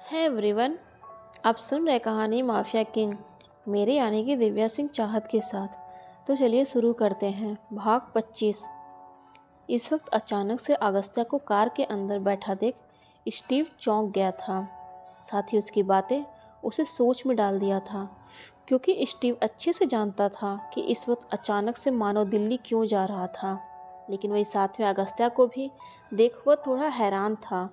है एवरीवन। आप सुन रहे कहानी माफिया किंग मेरे यानी कि दिव्या सिंह चाहत के साथ। तो चलिए शुरू करते हैं। भाग 25। इस वक्त अचानक से अगस्त्या को कार के अंदर बैठा देख स्टीव चौंक गया था। साथ ही उसकी बातें उसे सोच में डाल दिया था, क्योंकि स्टीव अच्छे से जानता था कि इस वक्त अचानक से मानो दिल्ली क्यों जा रहा था। लेकिन वही साथ में अगस्त्या को भी देख वह थोड़ा हैरान था।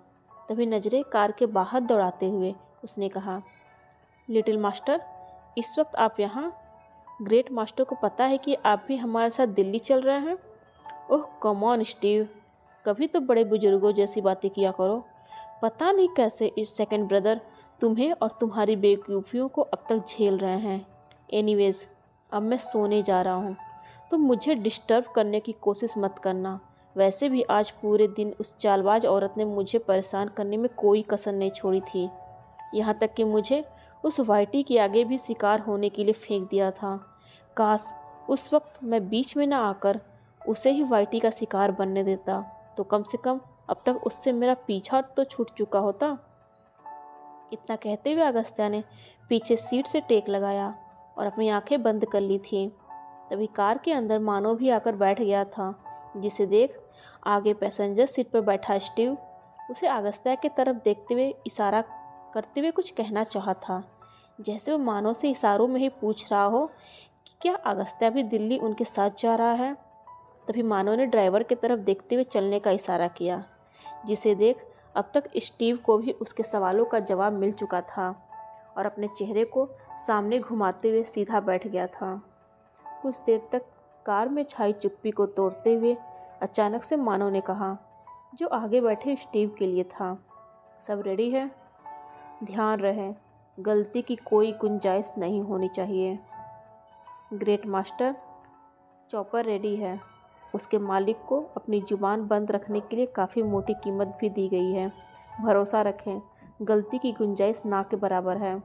तभी नजरें कार के बाहर दौड़ाते हुए उसने कहा, लिटिल मास्टर, इस वक्त आप यहाँ? ग्रेट मास्टर को पता है कि आप भी हमारे साथ दिल्ली चल रहे हैं? ओह कम ऑन स्टीव, कभी तो बड़े बुजुर्गों जैसी बातें किया करो। पता नहीं कैसे इस सेकंड ब्रदर तुम्हें और तुम्हारी बेवकूफ़ियों को अब तक झेल रहे हैं। एनीवेज, अब मैं सोने जा रहा हूँ, तो मुझे डिस्टर्ब करने की कोशिश मत करना। वैसे भी आज पूरे दिन उस चालबाज औरत ने मुझे परेशान करने में कोई कसर नहीं छोड़ी थी। यहाँ तक कि मुझे उस वाइटी के आगे भी शिकार होने के लिए फेंक दिया था। काश उस वक्त मैं बीच में ना आकर उसे ही वाइटी का शिकार बनने देता, तो कम से कम अब तक उससे मेरा पीछा तो छूट चुका होता। इतना कहते हुए अगस्त्या ने पीछे सीट से टेक लगाया और अपनी आंखें बंद कर ली थी। तभी कार के अंदर मानो भी आकर बैठ गया था, जिसे देख आगे पैसेंजर सीट पर बैठा स्टीव उसे अगस्त्या की तरफ देखते हुए इशारा करते हुए कुछ कहना चाहा था, जैसे वो मानो से इशारों में ही पूछ रहा हो कि क्या अगस्त्या भी दिल्ली उनके साथ जा रहा है। तभी मानो ने ड्राइवर की तरफ देखते हुए चलने का इशारा किया, जिसे देख अब तक स्टीव को भी उसके सवालों का जवाब मिल चुका था और अपने चेहरे को सामने घुमाते हुए सीधा बैठ गया था। कुछ देर तक कार में छाई चुप्पी को तोड़ते हुए अचानक से मानो ने कहा, जो आगे बैठे स्टीव के लिए था, सब रेडी है? ध्यान रहे, गलती की कोई गुंजाइश नहीं होनी चाहिए। ग्रेट मास्टर, चॉपर रेडी है। उसके मालिक को अपनी जुबान बंद रखने के लिए काफ़ी मोटी कीमत भी दी गई है। भरोसा रखें, गलती की गुंजाइश ना के बराबर है।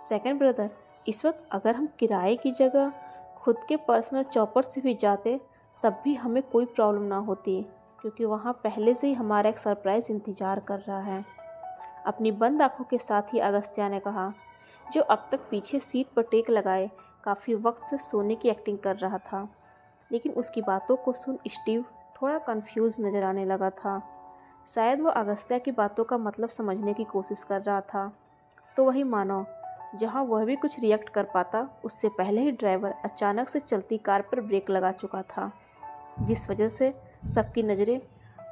सेकंड ब्रदर, इस वक्त अगर हम किराए की जगह खुद के पर्सनल चॉपर से भी जाते तब भी हमें कोई प्रॉब्लम ना होती, क्योंकि वहाँ पहले से ही हमारा एक सरप्राइज़ इंतज़ार कर रहा है। अपनी बंद आंखों के साथ ही अगस्त्या ने कहा, जो अब तक पीछे सीट पर टेक लगाए काफ़ी वक्त से सोने की एक्टिंग कर रहा था। लेकिन उसकी बातों को सुन स्टीव थोड़ा कंफ्यूज नजर आने लगा था। शायद वह अगस्त्या की बातों का मतलब समझने की कोशिश कर रहा था। तो वही मानो जहां वह भी कुछ रिएक्ट कर पाता, उससे पहले ही ड्राइवर अचानक से चलती कार पर ब्रेक लगा चुका था, जिस वजह से सबकी नज़रें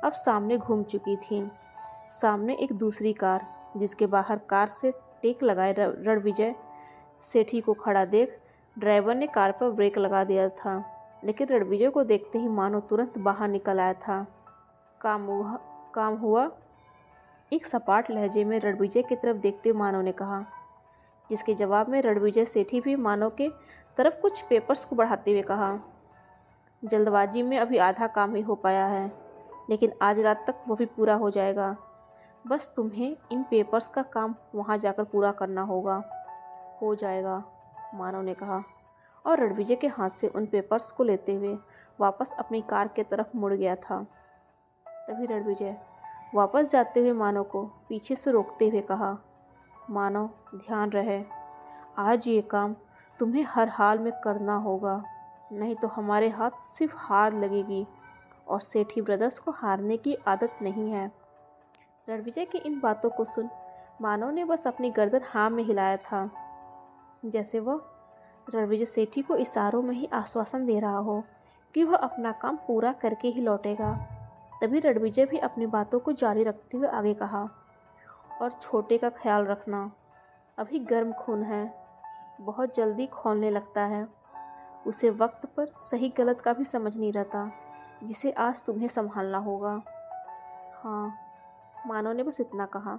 अब सामने घूम चुकी थीं। सामने एक दूसरी कार, जिसके बाहर कार से टेक लगाए रणविजय सेठी को खड़ा देख ड्राइवर ने कार पर ब्रेक लगा दिया था। लेकिन रणविजय को देखते ही मानो तुरंत बाहर निकल आया था। काम हुआ, एक सपाट लहजे में रणविजय की तरफ देखते हुए मानो ने कहा, जिसके जवाब में रणविजय सेठी भी मानो के तरफ कुछ पेपर्स को बढ़ाते हुए कहा, जल्दबाजी में अभी आधा काम ही हो पाया है, लेकिन आज रात तक वो भी पूरा हो जाएगा। बस तुम्हें इन पेपर्स का काम वहाँ जाकर पूरा करना होगा। हो जाएगा, मानव ने कहा और रणविजय के हाथ से उन पेपर्स को लेते हुए वापस अपनी कार की तरफ मुड़ गया था। तभी रणविजय वापस जाते हुए मानव को पीछे से रोकते हुए कहा, मानव ध्यान रहे, आज ये काम तुम्हें हर हाल में करना होगा, नहीं तो हमारे हाथ सिर्फ हार लगेगी और सेठी ब्रदर्स को हारने की आदत नहीं है। रणविजय की इन बातों को सुन मानव ने बस अपनी गर्दन हाँ में हिलाया था, जैसे वह रणविजय सेठी को इशारों में ही आश्वासन दे रहा हो कि वह अपना काम पूरा करके ही लौटेगा। तभी रणविजय भी अपनी बातों को जारी रखते हुए आगे कहा, और छोटे का ख्याल रखना, अभी गर्म खून है, बहुत जल्दी खौलने लगता है। उसे वक्त पर सही गलत का भी समझ नहीं रहता, जिसे आज तुम्हें संभालना होगा। हाँ, मानव ने बस इतना कहा।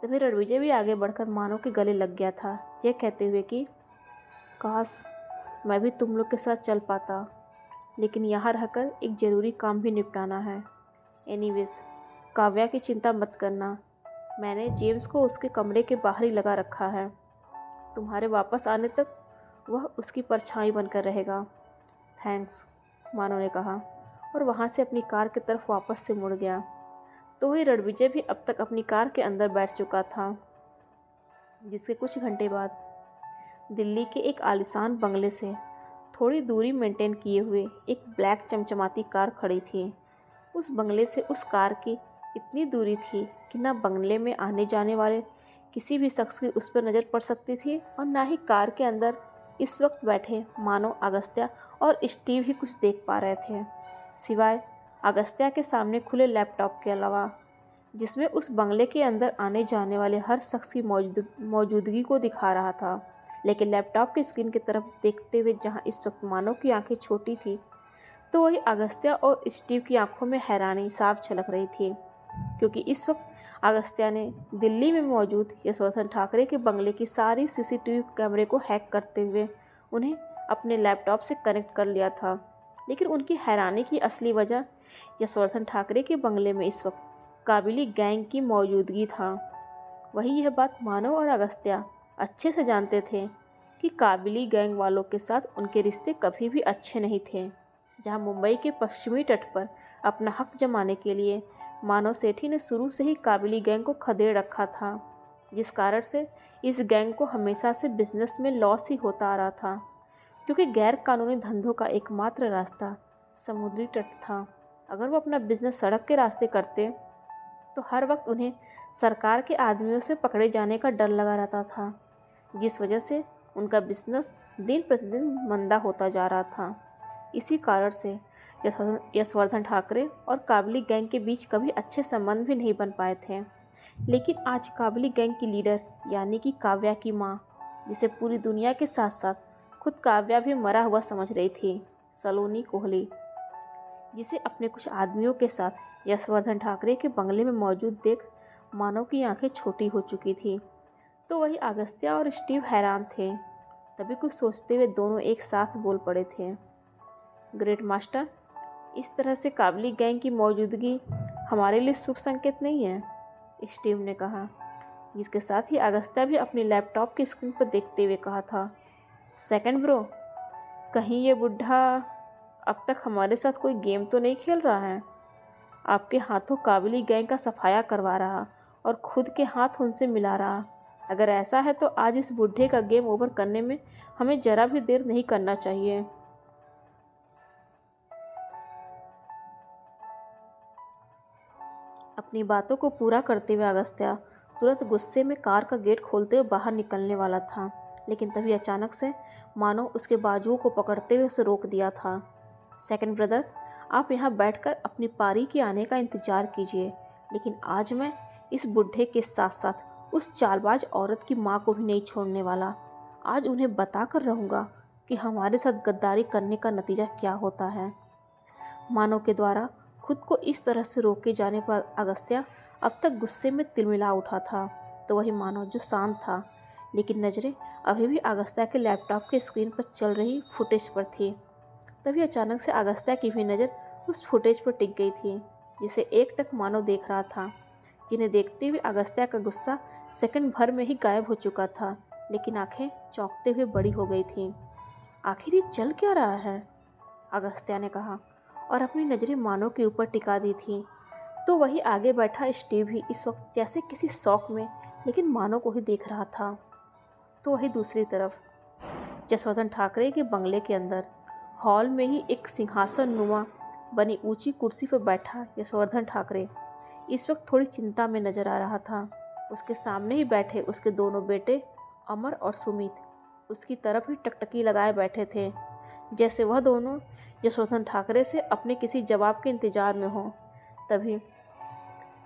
तभी रणविजय भी आगे बढ़कर मानव के गले लग गया था, यह कहते हुए कि काश मैं भी तुम लोग के साथ चल पाता, लेकिन यहाँ रहकर एक ज़रूरी काम भी निपटाना है। एनीवेज, काव्या की चिंता मत करना, मैंने जेम्स को उसके कमरे के बाहर ही लगा रखा है। तुम्हारे वापस आने तक वह उसकी परछाई बनकर रहेगा। थैंक्स, मानो ने कहा और वहाँ से अपनी कार की तरफ वापस से मुड़ गया। तो वही रणविजय भी अब तक अपनी कार के अंदर बैठ चुका था, जिसके कुछ घंटे बाद दिल्ली के एक आलीशान बंगले से थोड़ी दूरी मेंटेन किए हुए एक ब्लैक चमचमाती कार खड़ी थी। उस बंगले से उस कार की इतनी दूरी थी कि ना बंगले में आने जाने वाले किसी भी शख्स की उस पर नज़र पड़ सकती थी और ना ही कार के अंदर इस वक्त बैठे मानो अगस्त्या और स्टीव ही कुछ देख पा रहे थे, सिवाय अगस्त्या के सामने खुले लैपटॉप के अलावा, जिसमें उस बंगले के अंदर आने जाने वाले हर शख्स की मौजूदगी को दिखा रहा था। लेकिन लैपटॉप की स्क्रीन की तरफ देखते हुए जहां इस वक्त मानव की आंखें छोटी थी, तो वही अगस्त्या और स्टीव की आंखों में हैरानी साफ झलक रही थी, क्योंकि इस वक्त अगस्त्या ने दिल्ली में मौजूद यशवर्धन ठाकरे के बंगले की सारी सीसीटीवी कैमरे को हैक करते हुए उन्हें अपने लैपटॉप से कनेक्ट कर लिया था। लेकिन उनकी हैरानी की असली वजह यशवर्धन ठाकरे के बंगले में इस वक्त काबिली गैंग की मौजूदगी था। वही यह बात मानव और अगस्त्या अच्छे से जानते थे कि काबिली गैंग वालों के साथ उनके रिश्ते कभी भी अच्छे नहीं थे। जहां मुंबई के पश्चिमी तट पर अपना हक जमाने के लिए मानव सेठी ने शुरू से ही काबिली गैंग को खदेड़ रखा था, जिस कारण से इस गैंग को हमेशा से बिजनेस में लॉस ही होता आ रहा था, क्योंकि गैर कानूनी धंधों का एकमात्र रास्ता समुद्री तट था। अगर वो अपना बिजनेस सड़क के रास्ते करते तो हर वक्त उन्हें सरकार के आदमियों से पकड़े जाने का डर लगा रहता था, जिस वजह से उनका बिजनेस दिन प्रतिदिन मंदा होता जा रहा था। इसी कारण से यशवर्धन ठाकरे और काबली गैंग के बीच कभी अच्छे संबंध भी नहीं बन पाए थे। लेकिन आज काबली गैंग की लीडर यानी कि काव्या की माँ, जिसे पूरी दुनिया के साथ साथ खुद काव्या भी मरा हुआ समझ रही थी, सलोनी कोहली, जिसे अपने कुछ आदमियों के साथ यशवर्धन ठाकरे के बंगले में मौजूद देख मानव की आंखें छोटी हो चुकी थी। तो वही अगस्त्या और स्टीव हैरान थे। तभी कुछ सोचते हुए दोनों एक साथ बोल पड़े थे, ग्रेट मास्टर, इस तरह से काबली गैंग की मौजूदगी हमारे लिए शुभ संकेत नहीं है, स्टीव ने कहा, जिसके साथ ही अगस्त्या भी अपनी लैपटॉप की स्क्रीन पर देखते हुए कहा था, सेकंड ब्रो, कहीं ये बुढ़ा अब तक हमारे साथ कोई गेम तो नहीं खेल रहा है? आपके हाथों काबिली गैंग का सफाया करवा रहा और खुद के हाथ उनसे मिला रहा। अगर ऐसा है तो आज इस बुढ़े का गेम ओवर करने में हमें जरा भी देर नहीं करना चाहिए। अपनी बातों को पूरा करते हुए अगस्त्या तुरंत गुस्से में कार का गेट खोलते हुए बाहर निकलने वाला था, लेकिन तभी अचानक से मानो उसके बाजुओं को पकड़ते हुए उसे रोक दिया था। सेकंड ब्रदर, आप यहाँ बैठकर अपनी पारी के आने का इंतजार कीजिए, लेकिन आज मैं इस बुढ़े के साथ साथ उस चालबाज औरत की माँ को भी नहीं छोड़ने वाला। आज उन्हें बता कर रहूँगा कि हमारे साथ गद्दारी करने का नतीजा क्या होता है। मानव के द्वारा खुद को इस तरह से रोके जाने पर अगस्त्या अब तक गुस्से में तिलमिला उठा था। तो वही मानव जो शांत था, लेकिन नज़रें अभी भी अगस्त्या के लैपटॉप के स्क्रीन पर चल रही फुटेज पर थी। तभी अचानक से अगस्त्या की भी नज़र उस फुटेज पर टिक गई थी, जिसे एकटक मानव देख रहा था, जिन्हें देखते हुए अगस्त्या का गुस्सा सेकंड भर में ही गायब हो चुका था, लेकिन आंखें चौंकते हुए बड़ी हो गई थीं। आखिर ये चल क्या रहा है? अगस्त्या ने कहा और अपनी नज़रें मानव के ऊपर टिका दी थी। तो वही आगे बैठा स्टीव भी इस वक्त जैसे किसी शौक में लेकिन मानव को ही देख रहा था। तो वही दूसरी तरफ यशवर्धन ठाकरे के बंगले के अंदर हॉल में ही एक सिंहासन नुमा बनी ऊंची कुर्सी पर बैठा यशवर्धन ठाकरे इस वक्त थोड़ी चिंता में नजर आ रहा था। उसके सामने ही बैठे उसके दोनों बेटे अमर और सुमित उसकी तरफ ही टकटकी लगाए बैठे थे, जैसे वह दोनों यशवर्धन ठाकरे से अपने किसी जवाब के इंतजार में हों। तभी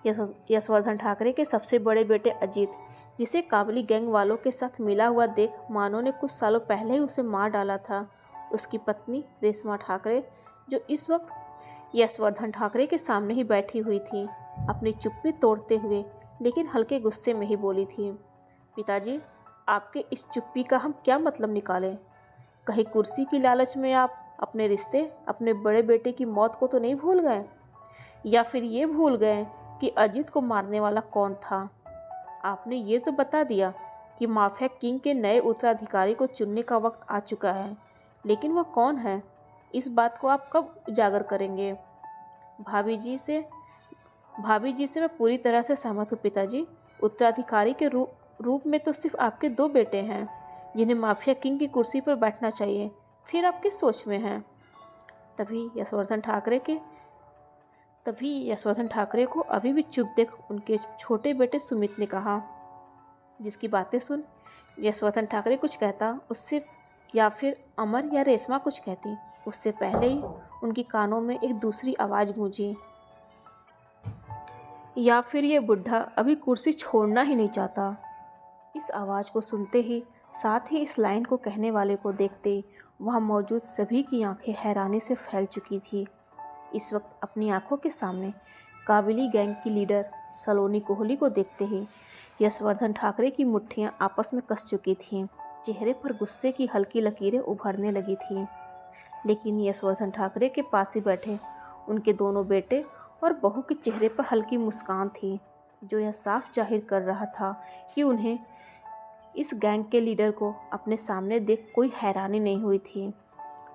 यशवर्धन ठाकरे के सबसे बड़े बेटे अजीत, जिसे काबली गैंग वालों के साथ मिला हुआ देख मानो ने कुछ सालों पहले ही उसे मार डाला था, उसकी पत्नी रेशमा ठाकरे, जो इस वक्त यशवर्धन ठाकरे के सामने ही बैठी हुई थी, अपनी चुप्पी तोड़ते हुए लेकिन हल्के गुस्से में ही बोली थी, पिताजी, आपके इस चुप्पी का हम क्या मतलब निकालें? कहीं कुर्सी की लालच में आप अपने रिश्ते, अपने बड़े बेटे की मौत को तो नहीं भूल गए? या फिर ये भूल गए कि अजीत को मारने वाला कौन था? आपने ये तो बता दिया कि माफिया किंग के नए उत्तराधिकारी को चुनने का वक्त आ चुका है, लेकिन वह कौन है, इस बात को आप कब उजागर करेंगे? भाभी जी से मैं पूरी तरह से सहमत हूँ पिताजी। उत्तराधिकारी के रूप में तो सिर्फ आपके 2 बेटे हैं जिन्हें माफिया किंग की कुर्सी पर बैठना चाहिए, फिर आप किस सोच में हैं? तभी यशवर्धन ठाकरे को अभी भी चुप देख उनके छोटे बेटे सुमित ने कहा, जिसकी बातें सुन यशवर्धन ठाकरे कुछ कहता उससे, या फिर अमर या रेशमा कुछ कहती, उससे पहले ही उनकी कानों में एक दूसरी आवाज़ गूंजी, या फिर ये बुढ़ा अभी कुर्सी छोड़ना ही नहीं चाहता। इस आवाज़ को सुनते ही, साथ ही इस लाइन को कहने वाले को देखते ही वहाँ मौजूद सभी की आंखें हैरानी से फैल चुकी थी। इस वक्त अपनी आंखों के सामने काबिली गैंग की लीडर सलोनी कोहली को देखते ही यशवर्धन ठाकरे की मुट्ठियां आपस में कस चुकी थीं। चेहरे पर गुस्से की हल्की लकीरें उभरने लगी थीं। लेकिन यशवर्धन ठाकरे के पास ही बैठे उनके दोनों बेटे और बहू के चेहरे पर हल्की मुस्कान थी, जो यह साफ जाहिर कर रहा था कि उन्हें इस गैंग के लीडर को अपने सामने देख कोई हैरानी नहीं हुई थी।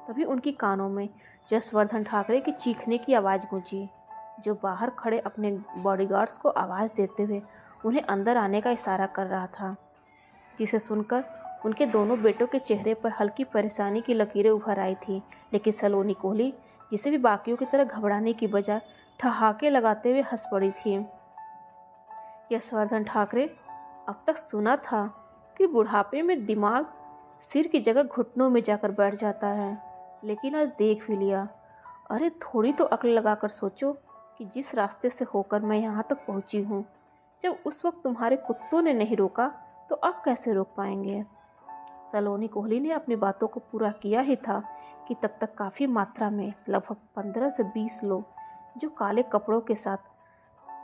तभी उनकी कानों में यशवर्धन ठाकरे की चीखने की आवाज़ गूंजी, जो बाहर खड़े अपने बॉडीगार्ड्स को आवाज़ देते हुए उन्हें अंदर आने का इशारा कर रहा था, जिसे सुनकर उनके दोनों बेटों के चेहरे पर हल्की परेशानी की लकीरें उभर आई थीं। लेकिन सलोनी कोहली, जिसे भी बाकियों की तरह घबराने की बजाय ठहाके लगाते हुए हंस पड़ी थी। यशवर्धन ठाकरे, अब तक सुना था कि बुढ़ापे में दिमाग सिर की जगह घुटनों में जाकर बैठ जाता है, लेकिन आज देख भी लिया। अरे थोड़ी तो अक्ल लगाकर सोचो कि जिस रास्ते से होकर मैं यहाँ तक पहुँची हूँ, जब उस वक्त तुम्हारे कुत्तों ने नहीं रोका तो अब कैसे रोक पाएंगे? सलोनी कोहली ने अपनी बातों को पूरा किया ही था कि तब तक काफ़ी मात्रा में लगभग 15 से 20 लोग, जो काले कपड़ों के साथ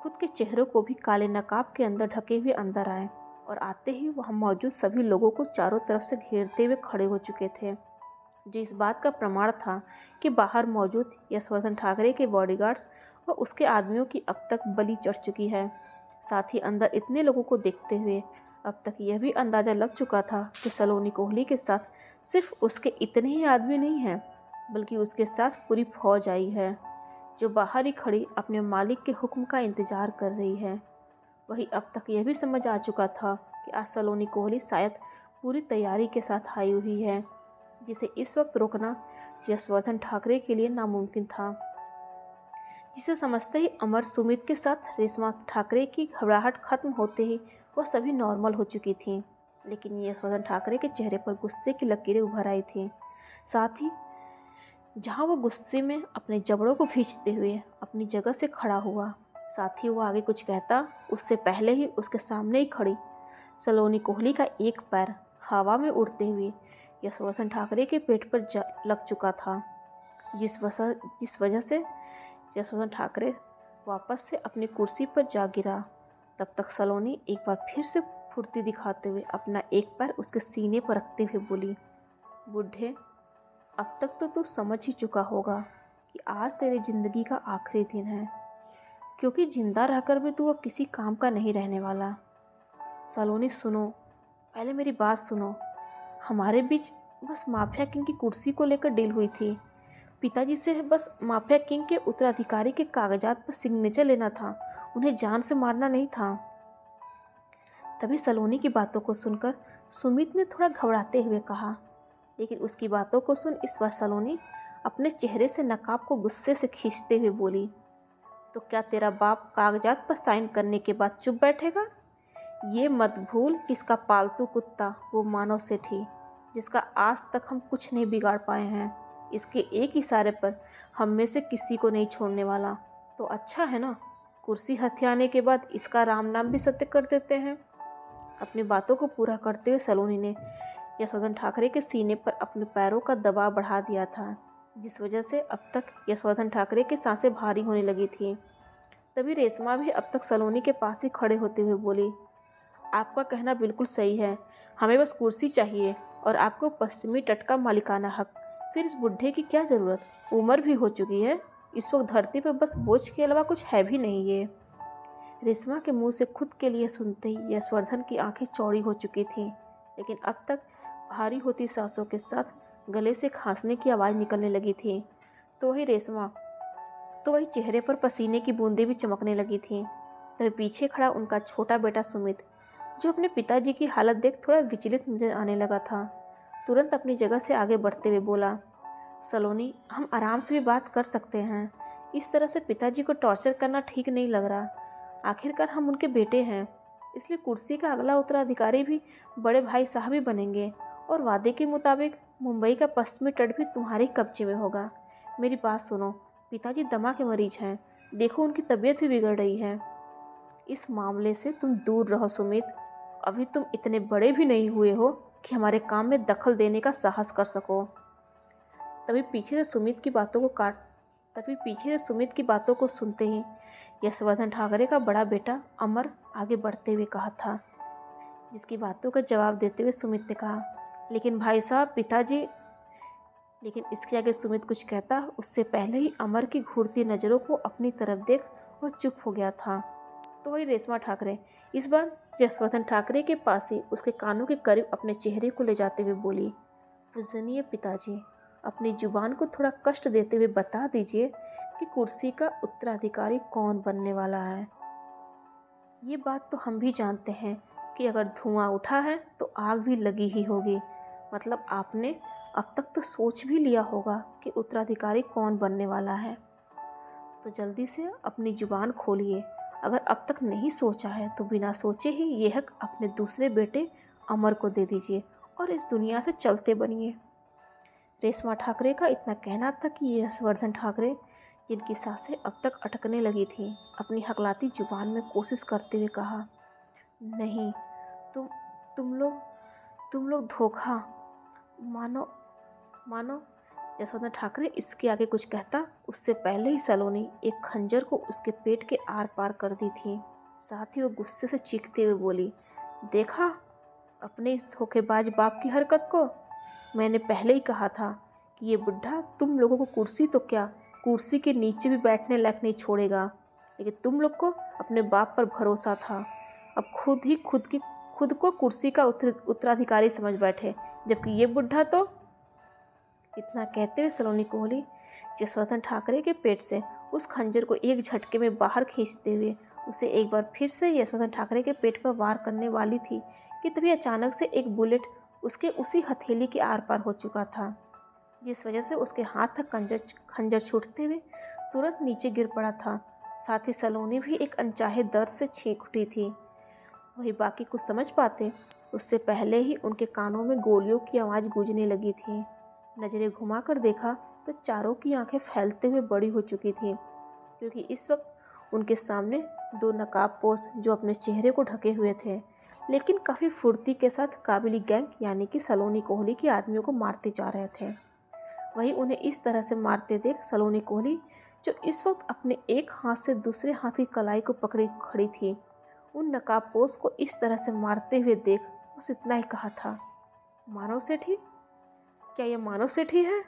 खुद के चेहरों को भी काले नकाब के अंदर ढके हुए अंदर आए, और आते ही वहाँ मौजूद सभी लोगों को चारों तरफ से घेरते हुए खड़े हो चुके थे, जो इस बात का प्रमाण था कि बाहर मौजूद यशवर्धन ठाकरे के बॉडीगार्ड्स और उसके आदमियों की अब तक बलि चढ़ चुकी है। साथ ही अंदर इतने लोगों को देखते हुए अब तक यह भी अंदाज़ा लग चुका था कि सलोनी कोहली के साथ सिर्फ उसके इतने ही आदमी नहीं हैं, बल्कि उसके साथ पूरी फौज आई है, जो बाहर ही खड़ी अपने मालिक के हुक्म का इंतज़ार कर रही है। वही अब तक यह भी समझ आ चुका था कि आज सलोनी कोहली शायद पूरी तैयारी के साथ आई हुई है, जिसे इस वक्त रोकना यशवर्धन ठाकरे के लिए नामुमकिन था। जिसे समझते ही अमर, सुमित के साथ रेशमा ठाकरे की घबराहट खत्म होते ही वह सभी नॉर्मल हो चुकी थीं। लेकिन यशवर्धन ठाकरे के चेहरे पर गुस्से की लकीरें उभर आई थीं। साथ ही जहां वो गुस्से में अपने जबड़ों को खींचते हुए अपनी जगह से खड़ा हुआ, साथ ही वो आगे कुछ कहता उससे पहले ही उसके सामने ही खड़ी सलोनी कोहली का एक पैर हवा में उड़ते हुए यशवर्धन ठाकरे के पेट पर लग चुका था, जिस वजह से यशवर्धन ठाकरे वापस से अपनी कुर्सी पर जा गिरा। तब तक सलोनी एक बार फिर से फुर्ती दिखाते हुए अपना एक पैर उसके सीने पर रखते हुए बोली, बुढ़े, अब तक तो तू समझ ही चुका होगा कि आज तेरी ज़िंदगी का आखिरी दिन है, क्योंकि जिंदा रहकर भी तू अब किसी काम का नहीं रहने वाला। सलोनी सुनो, पहले मेरी बात सुनो। हमारे बीच बस माफिया किंग की कुर्सी को लेकर डील हुई थी। पिताजी से बस माफिया किंग के उत्तराधिकारी के कागजात पर सिग्नेचर लेना था, उन्हें जान से मारना नहीं था। तभी सलोनी की बातों को सुनकर सुमित ने थोड़ा घबराते हुए कहा, लेकिन उसकी बातों को सुन इस बार सलोनी अपने चेहरे से नकाब को गुस्से से खींचते हुए बोली, तो क्या तेरा बाप कागजात पर साइन करने के बाद चुप बैठेगा? ये मत भूल कि इसका पालतू कुत्ता वो मानव सेठ ही, जिसका आज तक हम कुछ नहीं बिगाड़ पाए हैं, इसके एक इशारे पर हम में से किसी को नहीं छोड़ने वाला। तो अच्छा है ना, कुर्सी हथियाने के बाद इसका राम नाम भी सत्य कर देते हैं। अपनी बातों को पूरा करते हुए सलोनी ने यशवर्धन ठाकरे के सीने पर अपने पैरों का दबाव बढ़ा दिया था, जिस वजह से अब तक यशवर्धन ठाकरे की सांसें भारी होने लगी थी। तभी रेशमा भी अब तक सलोनी के पास ही खड़े होते हुए बोली, आपका कहना बिल्कुल सही है, हमें बस कुर्सी चाहिए और आपको पश्चिमी तट का मालिकाना हक। फिर इस बुढ़े की क्या ज़रूरत, उम्र भी हो चुकी है, इस वक्त धरती पर बस बोझ के अलावा कुछ है भी नहीं। ये रेशमा के मुंह से खुद के लिए सुनते ही यशवर्धन की आंखें चौड़ी हो चुकी थीं, लेकिन अब तक भारी होती सांसों के साथ गले से खांसने की आवाज़ निकलने लगी थी। तो वही रेशमा, तो वही चेहरे पर पसीने की बूंदें भी चमकने लगी थीं। तभी पीछे खड़ा उनका छोटा बेटा सुमित, जो अपने पिताजी की हालत देख थोड़ा विचलित नजर आने लगा था, तुरंत अपनी जगह से आगे बढ़ते हुए बोला, सलोनी, हम आराम से भी बात कर सकते हैं। इस तरह से पिताजी को टॉर्चर करना ठीक नहीं लग रहा। आखिरकार हम उनके बेटे हैं, इसलिए कुर्सी का अगला उत्तराधिकारी भी बड़े भाई साहब ही बनेंगे और वादे के मुताबिक मुंबई का पश्चिमी तट भी तुम्हारे कब्जे में होगा। मेरी बात सुनो, पिताजी दमा के मरीज हैं, देखो उनकी तबीयत भी बिगड़ रही है। इस मामले से तुम दूर रहो सुमित, अभी तुम इतने बड़े भी नहीं हुए हो कि हमारे काम में दखल देने का साहस कर सको। तभी पीछे से सुमित की बातों को सुनते ही यशवर्धन ठाकरे का बड़ा बेटा अमर आगे बढ़ते हुए कहा था, जिसकी बातों का जवाब देते हुए सुमित ने कहा, लेकिन भाई साहब, पिताजी। लेकिन इसके आगे सुमित कुछ कहता उससे पहले ही अमर की घूरती नज़रों को अपनी तरफ देख वह चुप हो गया था। तो वही रेशमा ठाकरे इस बार यशवर्धन ठाकरे के पास ही उसके कानों के करीब अपने चेहरे को ले जाते हुए बोली, पूजनीय पिताजी, अपनी जुबान को थोड़ा कष्ट देते हुए बता दीजिए कि कुर्सी का उत्तराधिकारी कौन बनने वाला है। ये बात तो हम भी जानते हैं कि अगर धुआं उठा है तो आग भी लगी ही होगी। मतलब आपने अब तक तो सोच भी लिया होगा कि उत्तराधिकारी कौन बनने वाला है, तो जल्दी से अपनी जुबान खोलिए। अगर अब तक नहीं सोचा है तो बिना सोचे ही ये हक अपने दूसरे बेटे अमर को दे दीजिए और इस दुनिया से चलते बनिए। रेशमा ठाकरे का इतना कहना था कि यशवर्धन ठाकरे, जिनकी सांसें अब तक अटकने लगी थीं, अपनी हकलाती जुबान में कोशिश करते हुए कहा, नहीं, तुम लोग धोखा मानो। यशवर्धन ठाकरे इसके आगे कुछ कहता उससे पहले ही सलोनी एक खंजर को उसके पेट के आर पार कर दी थी। साथ ही वो गुस्से से चीखते हुए बोली, देखा अपने इस धोखेबाज बाप की हरकत को। मैंने पहले ही कहा था कि ये बुढ़ा तुम लोगों को कुर्सी तो क्या, कुर्सी के नीचे भी बैठने लायक नहीं छोड़ेगा। लेकिन तुम लोग को अपने बाप पर भरोसा था, अब खुद को कुर्सी का उत्तराधिकारी समझ बैठे, जबकि ये बुढ़ा तो। इतना कहते हुए सलोनी कोहली यशवर्धन ठाकरे के पेट से उस खंजर को एक झटके में बाहर खींचते हुए उसे एक बार फिर से यशवर्धन ठाकरे के पेट पर वार करने वाली थी कि तभी अचानक से एक बुलेट उसके उसी हथेली के आर पार हो चुका था, जिस वजह से उसके हाथ तक खंजर छूटते हुए तुरंत नीचे गिर पड़ा था। साथ ही सलोनी भी एक अनचाहे दर्द से छींक उठी थी। वही बाकी कुछ समझ पाते उससे पहले ही उनके कानों में गोलियों की आवाज़ गूंजने लगी थी। नज़रें घुमाकर देखा तो चारों की आंखें फैलते हुए बड़ी हो चुकी थी, क्योंकि इस वक्त उनके सामने दो नकाबपोश, जो अपने चेहरे को ढके हुए थे लेकिन काफ़ी फुर्ती के साथ काबिली गैंग यानी कि सलोनी कोहली के आदमियों को मारते जा रहे थे। वही उन्हें इस तरह से मारते देख सलोनी कोहली, जो इस वक्त अपने एक हाथ से दूसरे हाथ की कलाई को पकड़ी खड़ी थी, उन नकाबपोश को इस तरह से मारते हुए देख बस इतना ही कहा था, मानव सेठी, क्या ये मानव सेठी है?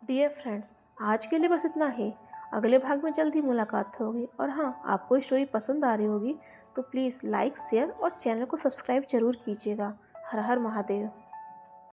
डियर फ्रेंड्स, आज के लिए बस इतना ही। अगले भाग में जल्द ही मुलाकात होगी। और हाँ, आपको स्टोरी पसंद आ रही होगी तो प्लीज़ लाइक, शेयर और चैनल को सब्सक्राइब जरूर कीजिएगा। हर हर महादेव।